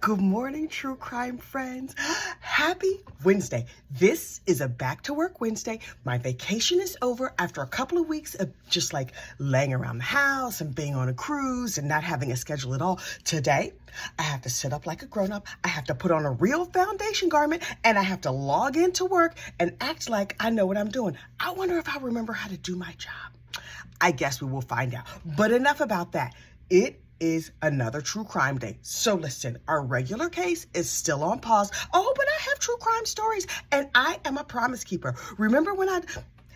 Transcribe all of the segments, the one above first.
Good morning, true crime friends. Happy Wednesday. This is a back to work Wednesday. My vacation is over after a couple of weeks of just like laying around the house and being on a cruise and not having a schedule at all. Today, I have to sit up like a grown-up. I have to put on a real foundation garment and I have to log into work and act like I know what I'm doing. I wonder if I remember how to do my job. I guess we will find out. But enough about that. It is another true crime day. So listen, our regular case is still on pause. Oh, but I have true crime stories and I am a promise keeper. Remember when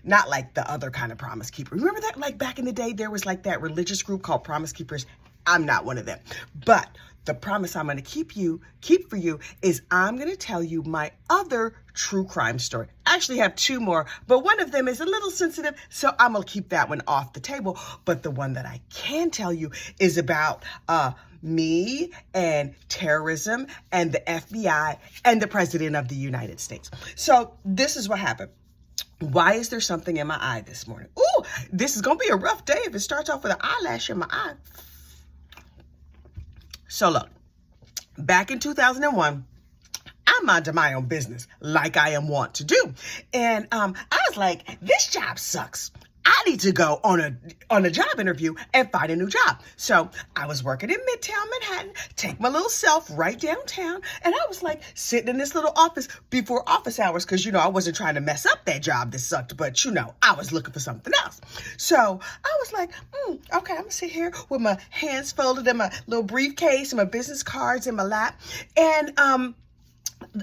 not like the other kind of promise keeper. Remember that like back in the day, there was like that religious group called Promise Keepers. I'm not one of them. But the promise I'm going to keep for you is I'm going to tell you my other true crime story. I actually have two more, but one of them is a little sensitive, so I'm going to keep that one off the table. But the one that I can tell you is about me and terrorism and the FBI and the President of the United States. So this is what happened. Why is there something in my eye this morning? Ooh, this is going to be a rough day if it starts off with an eyelash in my eye. So look, back in 2001, I minded my own business like I am wont to do. And I was like, this job sucks. I need to go on a job interview and find a new job. So I was working in Midtown Manhattan, take my little self right downtown. And I was like sitting in this little office before office hours because, I wasn't trying to mess up that job that sucked. But, I was looking for something else. So I was like, okay, I'm going to sit here with my hands folded in my little briefcase and my business cards in my lap. And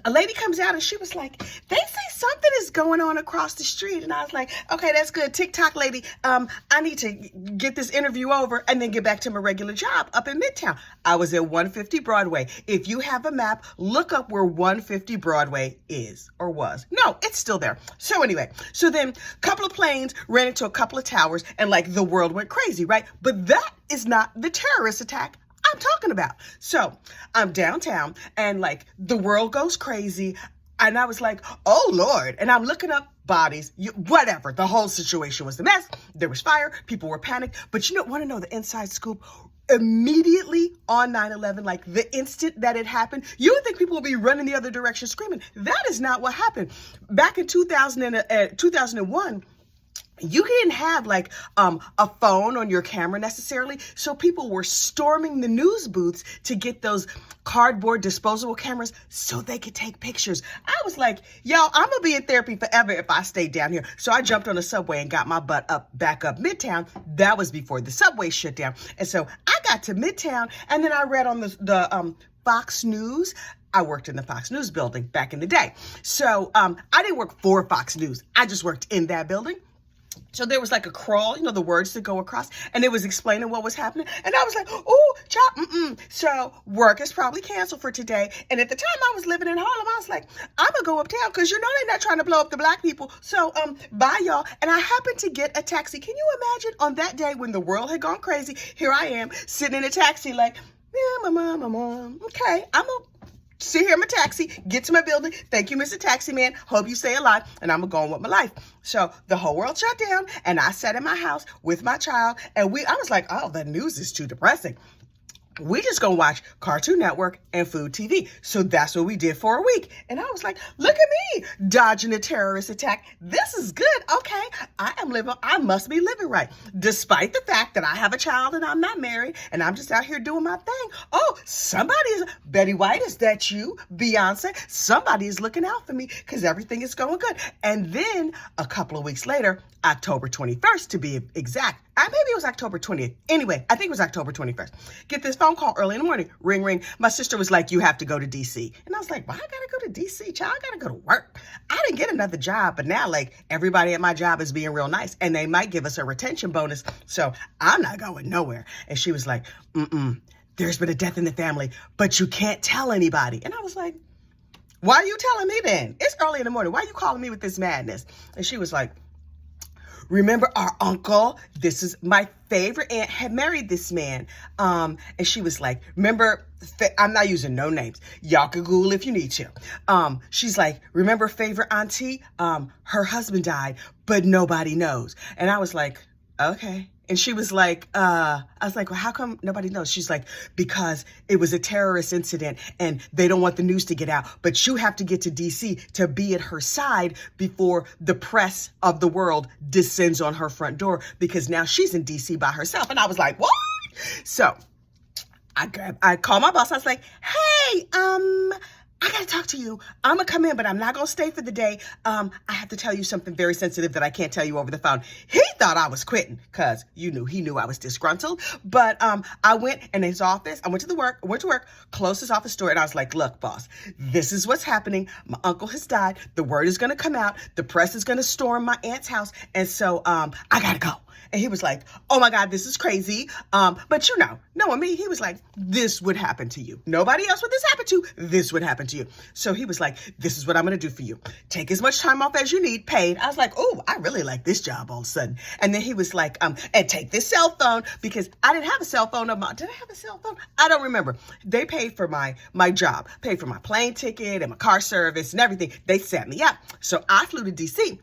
a lady comes out and she was like, they say something is going on across the street. And I was like, okay, that's good. TikTok lady, I need to get this interview over and then get back to my regular job up in Midtown. I was at 150 Broadway. If you have a map, look up where 150 Broadway is or was. No, it's still there. So anyway, so then a couple of planes ran into a couple of towers and like the world went crazy, right? But that is not the terrorist attack I'm talking about. So I'm downtown and like the world goes crazy. And I was like, oh Lord. And I'm looking up bodies, whatever. The whole situation was a mess. There was fire. People were panicked. But want to know the inside scoop? Immediately on 9/11, like the instant that it happened, you would think people would be running the other direction screaming. That is not what happened. Back in 2001, you didn't have like a phone on your camera necessarily. So people were storming the news booths to get those cardboard disposable cameras so they could take pictures. I was like, yo, I'm going to be in therapy forever if I stay down here. So I jumped on a subway and got my butt back up Midtown. That was before the subway shut down. And so I got to Midtown and then I read on the Fox News. I worked in the Fox News building back in the day. So I didn't work for Fox News. I just worked in that building. So there was like a crawl, the words that go across, and it was explaining what was happening. And I was like, oh, child, So work is probably canceled for today. And at the time I was living in Harlem, I was like, I'm going to go uptown because they're not trying to blow up the black people. So bye, y'all. And I happened to get a taxi. Can you imagine on that day when the world had gone crazy? Here I am sitting in a taxi like, yeah, my mom. Okay, I'm going to sit here in my taxi, get to my building. Thank you, Mr. Taxi Man. Hope you stay alive. And I'm going with my life. So the whole world shut down and I sat in my house with my child and I was like, oh, the news is too depressing. We just gonna watch Cartoon Network and Food TV. So that's what we did for a week. And I was like, look at me dodging a terrorist attack. This is good. Okay, I must be living right. Despite the fact that I have a child and I'm not married and I'm just out here doing my thing. Oh, Betty White, is that you? Beyonce, somebody is looking out for me because everything is going good. And then a couple of weeks later, October 21st to be exact. Maybe it was October 20th. Anyway, I think it was October 21st. Get this phone call early in the morning. Ring, ring. My sister was like, you have to go to DC. And I was like, why I gotta go to DC, child? I gotta go to work. I didn't get another job, but now like everybody at my job is being real nice and they might give us a retention bonus. So I'm not going nowhere. And she was like, there's been a death in the family, but you can't tell anybody. And I was like, why are you telling me then? It's early in the morning. Why are you calling me with this madness? And she was like, remember our uncle? This is my favorite aunt had married this man. And she was like, remember, I'm not using no names. Y'all can Google if you need to. She's like, remember favorite auntie? Her husband died, but nobody knows. And I was like, okay. And she was like, I was like, well, how come nobody knows? She's like, because it was a terrorist incident and they don't want the news to get out. But you have to get to DC to be at her side before the press of the world descends on her front door, because now she's in DC by herself. And I was like, what? So I called my boss. I was like, hey, I gotta talk to you. I'm gonna come in, but I'm not gonna stay for the day. I have to tell you something very sensitive that I can't tell you over the phone. He thought I was quitting, cause he knew I was disgruntled. But I went in his office. I went to work, closed his office door, and I was like, look, boss, this is what's happening. My uncle has died. The word is gonna come out. The press is gonna storm my aunt's house, and so I gotta go. And he was like, oh my God, this is crazy. But knowing me, he was like, this would happen to you. Nobody else would this happen to. This would happen to you. So he was like, this is what I'm going to do for you. Take as much time off as you need, paid. I was like, oh, I really like this job all of a sudden. And then he was like, and take this cell phone, because I didn't have a cell phone. Did I have a cell phone? I don't remember. They paid for my job, paid for my plane ticket and my car service and everything. They set me up. So I flew to DC.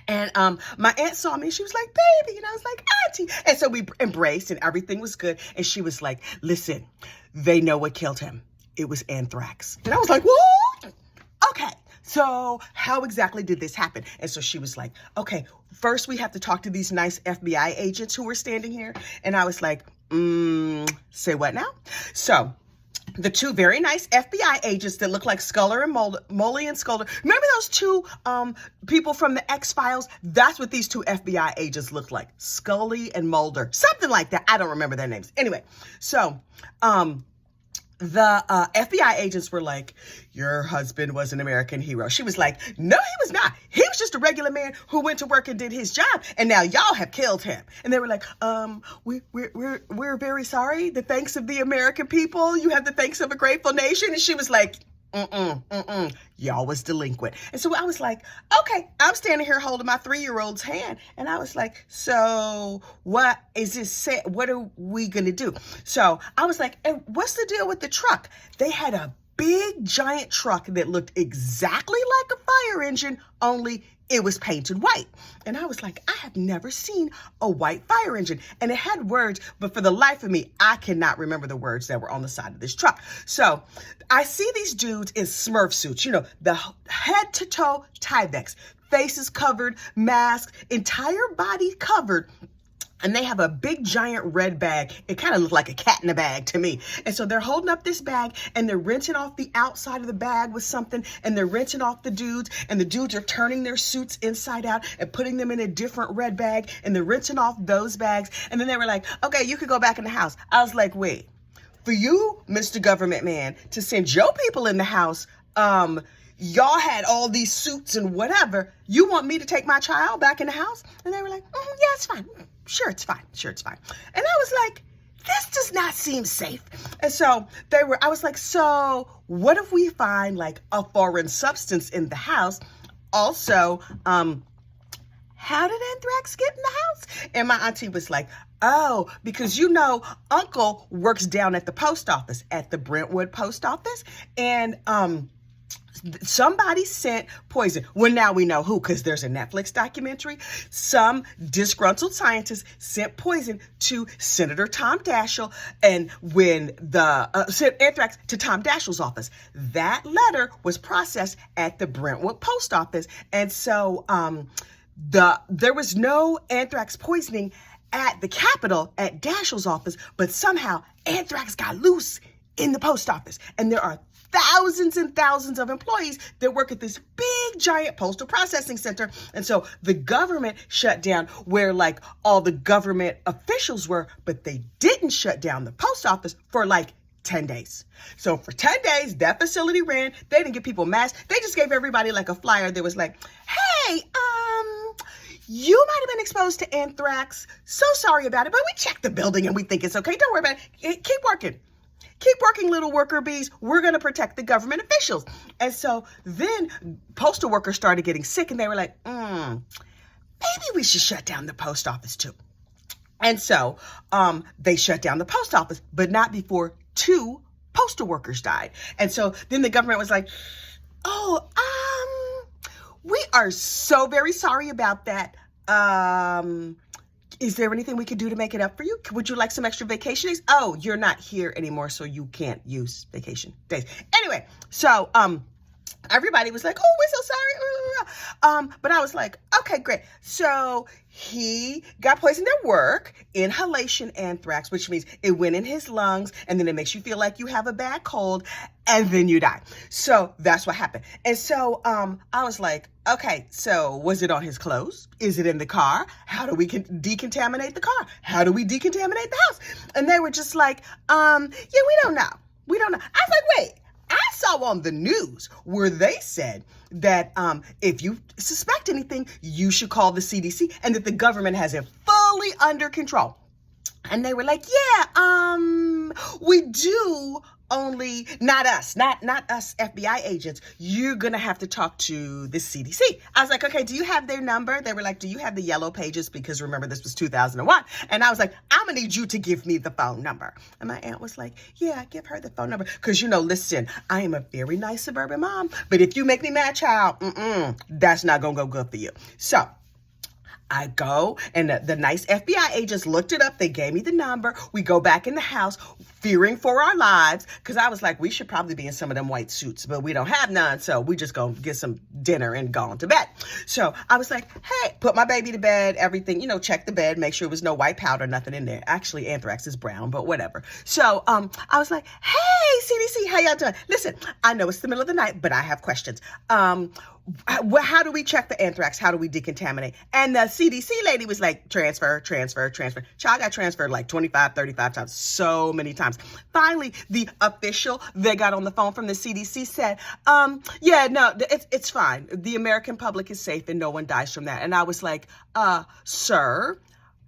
And my aunt saw me and she was like, baby. And I was like, auntie. And so we embraced and everything was good. And she was like, listen, they know what killed him. It was anthrax. And I was like, what? Okay. So how exactly did this happen? And so she was like, okay, first we have to talk to these nice FBI agents who were standing here. And I was like, say what now? So the two very nice FBI agents that look like Sculler and Molly and Sculder. Remember those two people from the X-Files? That's what these two FBI agents look like. Scully and Mulder. Something like that. I don't remember their names. Anyway, so the FBI agents were like, your husband was an American hero. She was like, no, he was not. He was just a regular man who went to work and did his job. And now y'all have killed him. And they were like, we're very sorry. The thanks of the American people. You have the thanks of a grateful nation. And she was like, y'all was delinquent. And so I was like, okay, I'm standing here holding my 3-year-old's hand. And I was like, so what is this? What are we going to do? So I was like, and what's the deal with the truck? They had a big giant truck that looked exactly like a fire engine, only it was painted white. And I was like, I have never seen a white fire engine. And it had words, but for the life of me, I cannot remember the words that were on the side of this truck. So I see these dudes in Smurf suits, the head to toe Tyveks, faces covered, masks, entire body covered. And they have a big giant red bag. It kind of looked like a cat in a bag to me. And so they're holding up this bag and they're rinsing off the outside of the bag with something, and they're rinsing off the dudes, and the dudes are turning their suits inside out and putting them in a different red bag, and they're rinsing off those bags. And then they were like, okay, you could go back in the house. I was like, wait, for you, Mr. Government Man, to send your people in the house, y'all had all these suits and whatever. You want me to take my child back in the house? And they were like, yeah, it's fine. Sure, it's fine. And I was like, this does not seem safe. And so I was like, so what if we find like a foreign substance in the house? Also, how did anthrax get in the house? And my auntie was like, oh, because Uncle works down at the post office, at the Brentwood post office. And, somebody sent poison. Well, now we know who, because there's a Netflix documentary. Some disgruntled scientist sent poison to Senator Tom Daschle, and when sent anthrax to Tom Daschle's office. That letter was processed at the Brentwood post office, and so there was no anthrax poisoning at the Capitol at Daschle's office, but somehow anthrax got loose in the post office, and there are thousands and thousands of employees that work at this big giant postal processing center. And so the government shut down where like all the government officials were, but they didn't shut down the post office for like 10 days. So for 10 days, that facility ran. They didn't give people masks. They just gave everybody like a flyer that was like, hey, you might have been exposed to anthrax. So sorry about it, but we checked the building and we think it's okay. Don't worry about it. Keep working. Keep working, little worker bees. We're going to protect the government officials. And so then postal workers started getting sick, and they were like, maybe we should shut down the post office too. And so they shut down the post office, but not before 2 postal workers died. And so then the government was like, we are so very sorry about that. Is there anything we could do to make it up for you? Would you like some extra vacation days? Oh, you're not here anymore, so you can't use vacation days. Anyway, so everybody was like, oh, we're so sorry. But I was like, okay, great. So he got poisoned at work, inhalation anthrax, which means it went in his lungs, and then it makes you feel like you have a bad cold, and then you die. So that's what happened. And so I was like, okay, so was it on his clothes? Is it in the car? How do we decontaminate the car? How do we decontaminate the house? And they were just like, yeah, we don't know. We don't know. I was like, wait. I saw on the news where they said that if you suspect anything, you should call the CDC, and that the government has it fully under control. And they were like, yeah, we do, only not us FBI agents. You're going to have to talk to the CDC. I was like, okay, do you have their number? They were like, do you have the yellow pages? Because remember, this was 2001. And I was like, I'm going to need you to give me the phone number. And my aunt was like, yeah, give her the phone number. Because, listen, I am a very nice suburban mom. But if you make me mad, child, that's not going to go good for you. So I go, and the nice FBI agents looked it up. They gave me the number. We go back in the house, fearing for our lives, because I was like, we should probably be in some of them white suits, but we don't have none, so we just go get some dinner and go on to bed. So I was like, hey, put my baby to bed, everything, check the bed, make sure there was no white powder, nothing in there. Actually, anthrax is brown, but whatever. So I was like, hey, CDC, how y'all doing? Listen, I know it's the middle of the night, but I have questions. How do we check the anthrax? How do we decontaminate? And the CDC lady was like, transfer. Child got transferred like 25, 35 times, so many times. Finally, the official that got on the phone from the CDC said, yeah, no, it's fine. The American public is safe and no one dies from that. And I was like, sir,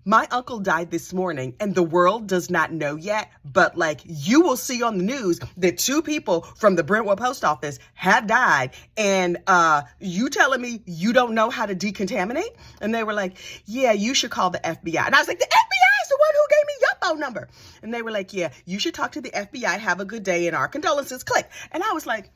my uncle died this morning and the world does not know yet, but you will see on the news that 2 people from the Brentwood post office have died, and you telling me you don't know how to decontaminate? And they were like, yeah, you should call the FBI. And I was like, the FBI is the one who gave me your phone number. And they were like, yeah, you should talk to the FBI. Have a good day and our condolences. Click. And I was like,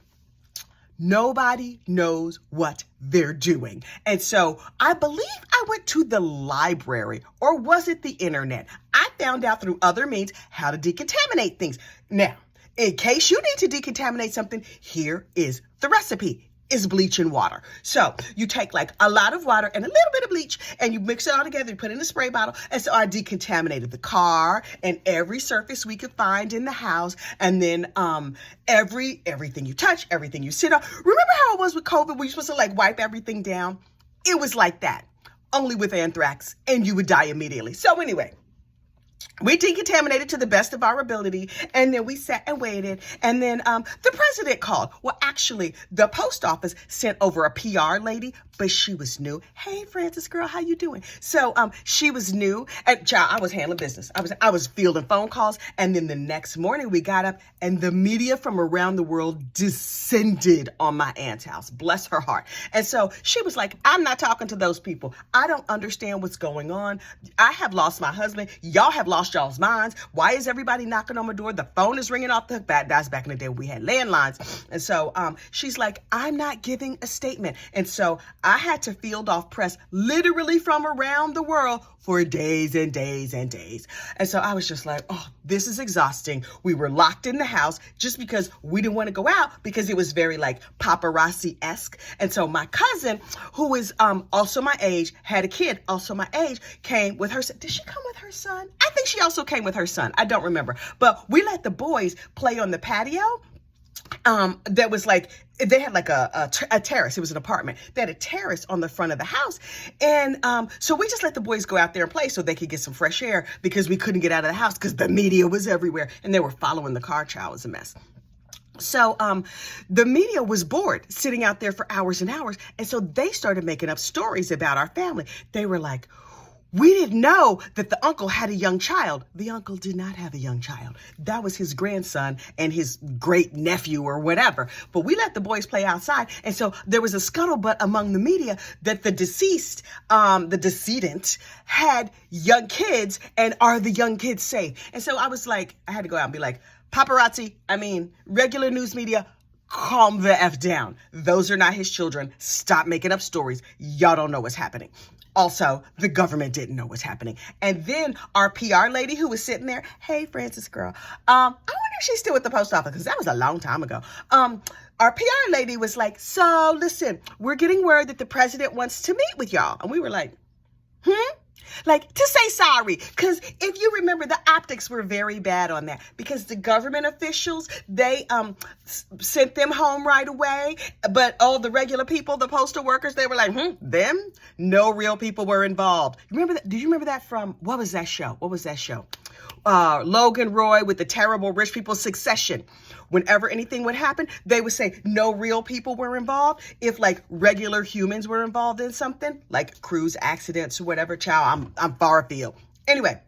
nobody knows what they're doing. And so I believe I went to the library, or was it the internet? I found out through other means how to decontaminate things. Now, in case you need to decontaminate something, here is the recipe. Is bleach and water. So you take a lot of water and a little bit of bleach, and you mix it all together, you put it in a spray bottle. And so I decontaminated the car and every surface we could find in the house. And then everything you touch, everything you sit on. Remember how it was with COVID, where you're supposed to wipe everything down? It was like that, only with anthrax, and you would die immediately. So anyway, we decontaminated to the best of our ability, and then we sat and waited, and then the president called. Well, actually, the post office sent over a PR lady, but she was new. Hey, Francis, girl, how you doing? So she was new, and child, I was handling business. I was fielding phone calls, and then the next morning we got up, and the media from around the world descended on my aunt's house. Bless her heart. And so she was like, I'm not talking to those people. I don't understand what's going on. I have lost my husband. Y'all have lost y'all's minds. Why is everybody knocking on my door? The phone is ringing off the hook. That's back in the day when we had landlines. And so she's like, I'm not giving a statement. And so I had to field off press literally from around the world for days and days and days. And so I was just like, oh, this is exhausting. We were locked in the house just because we didn't want to go out, because it was very paparazzi-esque. And so my cousin, who is also my age, had a kid also my age, came with her son. Did she come with her son? I think she also came with her son. I don't remember. But we let the boys play on the patio. That was they had a terrace. It was an apartment. They had a terrace on the front of the house. And so we just let the boys go out there and play so they could get some fresh air, because we couldn't get out of the house because the media was everywhere and they were following the car. Child, it was a mess. So the media was bored sitting out there for hours and hours. And so they started making up stories about our family. They were like, we didn't know that the uncle had a young child. The uncle did not have a young child. That was his grandson and his great nephew or whatever. But we let the boys play outside. And so there was a scuttlebutt among the media that the decedent had young kids, and are the young kids safe? And so I was like, I had to go out and be like, paparazzi, regular news media, calm the F down. Those are not his children. Stop making up stories. Y'all don't know what's happening. Also, the government didn't know what's happening. And then our PR lady who was sitting there, hey, Francis girl, I wonder if she's still with the post office, because that was a long time ago. Our PR lady was like, so listen, we're getting word that the president wants to meet with y'all. And we were like, like, to say sorry, because if you remember, the optics were very bad on that, because the government officials, they sent them home right away, but all the regular people, the postal workers, they were like, them? No real people were involved. Remember that? Do you remember that from, what was that show? Logan Roy with the terrible rich people, Succession. Whenever anything would happen, they would say no real people were involved. If like regular humans were involved in something, like cruise accidents or whatever, child, I'm far afield. Anyway,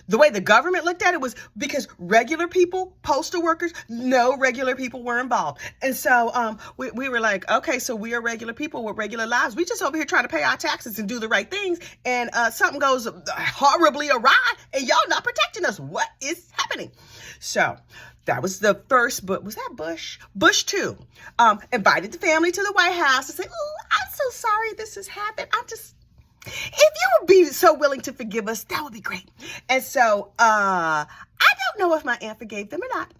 the way the government looked at it was because regular people, postal workers, no regular people were involved. And so we were like, okay, so we are regular people with regular lives. We just over here trying to pay our taxes and do the right things. And something goes horribly awry and y'all not protecting us. What is happening? So that was the first, but was that Bush? Bush 2 invited the family to the White House and said, oh, I'm so sorry this has happened. If you would be so willing to forgive us, that would be great. And so I don't know if my aunt forgave them or not.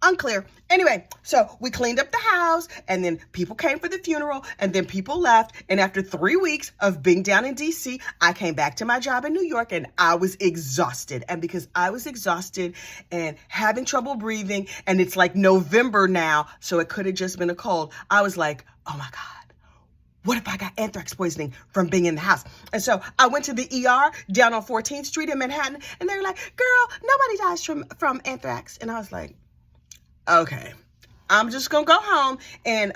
Unclear. Anyway, so we cleaned up the house and then people came for the funeral and then people left. And after 3 weeks of being down in DC, I came back to my job in New York and I was exhausted. And because I was exhausted and having trouble breathing, and it's like November now, so it could have just been a cold, I was like, oh my God, what if I got anthrax poisoning from being in the house? And so I went to the ER down on 14th Street in Manhattan and they were like, girl, nobody dies from anthrax. And I was like, okay, I'm just going to go home and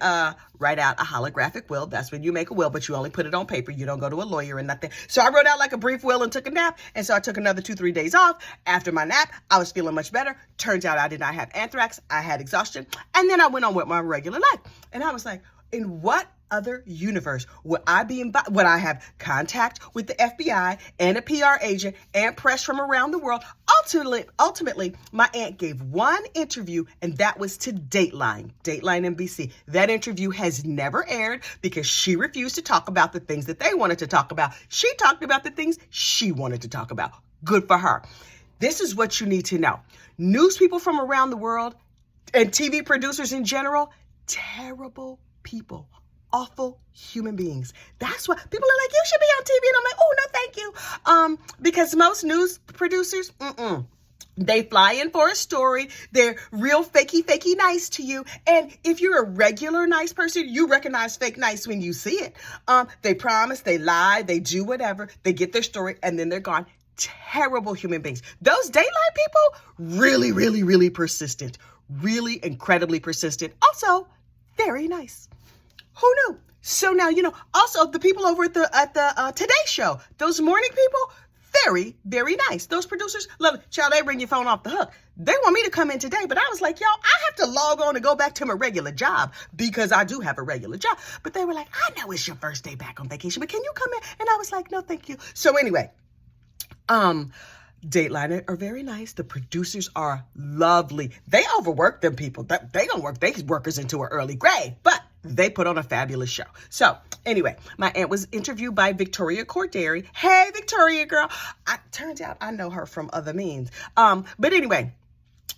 write out a holographic will. That's when you make a will, but you only put it on paper. You don't go to a lawyer and nothing. So I wrote out like a brief will and took a nap. And so I took another 2-3 days off. After my nap, I was feeling much better. Turns out I did not have anthrax. I had exhaustion. And then I went on with my regular life. And I was like, in what other universe would I have contact with the FBI and a PR agent and press from around the world? Ultimately, my aunt gave one interview, and that was to Dateline NBC. That interview has never aired because she refused to talk about the things that they wanted to talk about. She talked about the things she wanted to talk about. Good for her. This is what you need to know. News people from around the world and TV producers in general, terrible people. Awful human beings. That's why people are like, you should be on TV. And I'm like, oh, no, thank you. Because most news producers, they fly in for a story. They're real fakey nice to you. And if you're a regular nice person, you recognize fake nice when you see it. They promise, they lie, they do whatever. They get their story and then they're gone. Terrible human beings. Those Dateline people, really persistent. Really incredibly persistent. Also, very nice. Who knew? So now, also the people over at the Today Show, those morning people, very nice. Those producers, love it. Child, they bring your phone off the hook. They want me to come in today, but I was like, y'all, I have to log on and go back to my regular job because I do have a regular job. But they were like, I know it's your first day back on vacation, but can you come in? And I was like, no, thank you. So anyway, Dateline are very nice. The producers are lovely. They overwork them people. They gonna work these workers into an early grave, but they put on a fabulous show. So anyway, my aunt was interviewed by Victoria Corderi. Hey, Victoria girl. Turns out I know her from other means. But anyway,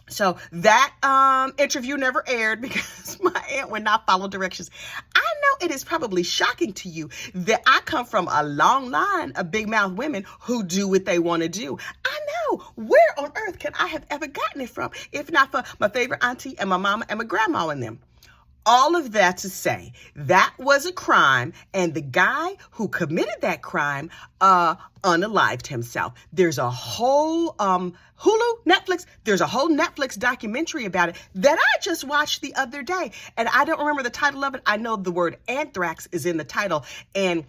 so that interview never aired because my aunt would not follow directions. I know it is probably shocking to you that I come from a long line of big mouth women who do what they want to do. I know. Where on earth can I have ever gotten it from if not for my favorite auntie and my mama and my grandma and them? All of that to say, that was a crime, and the guy who committed that crime unalived himself. There's a whole Netflix, there's a whole Netflix documentary about it that I just watched the other day, and I don't remember the title of it. I know the word anthrax is in the title, and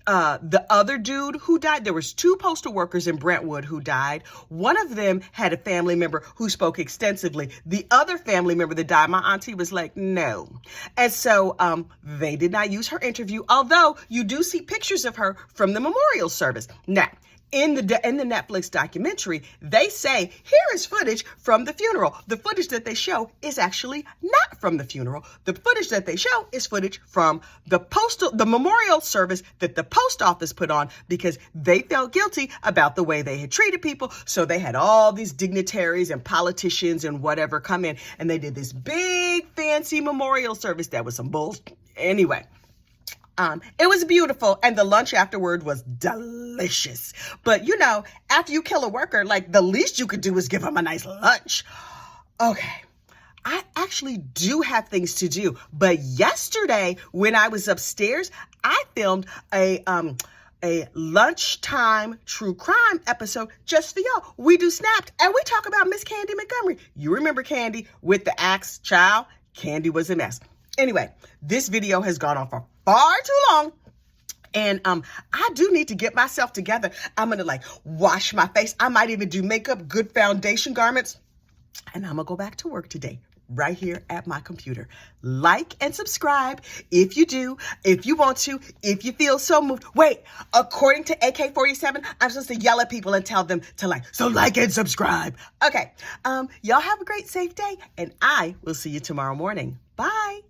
the other dude who died, there was 2 postal workers in Brentwood who died. One of them had a family member who spoke extensively. The other family member that died, my auntie was like, no. And so they did not use her interview, although you do see pictures of her from the memorial service. Now, in the Netflix documentary, they say, here is footage from the funeral. The footage that they show is actually not from the funeral. The footage that they show is footage from the memorial service that the post office put on because they felt guilty about the way they had treated people. So they had all these dignitaries and politicians and whatever come in, and they did this big fancy memorial service that was some bullshit. Anyway. It was beautiful, and the lunch afterward was delicious. But, after you kill a worker, like, the least you could do is give them a nice lunch. Okay, I actually do have things to do. But yesterday, when I was upstairs, I filmed a lunchtime true crime episode just for y'all. We do Snapped, and we talk about Miss Candy Montgomery. You remember Candy with the axe child? Candy was a mess. Anyway, this video has gone on for far too long. And I do need to get myself together. I'm going to wash my face. I might even do makeup, good foundation garments. And I'm going to go back to work today, right here at my computer. Like and subscribe if you do, if you want to, if you feel so moved. Wait, according to AK-47, I'm supposed to yell at people and tell them to like. So like and subscribe. Okay, y'all have a great, safe day. And I will see you tomorrow morning. Bye.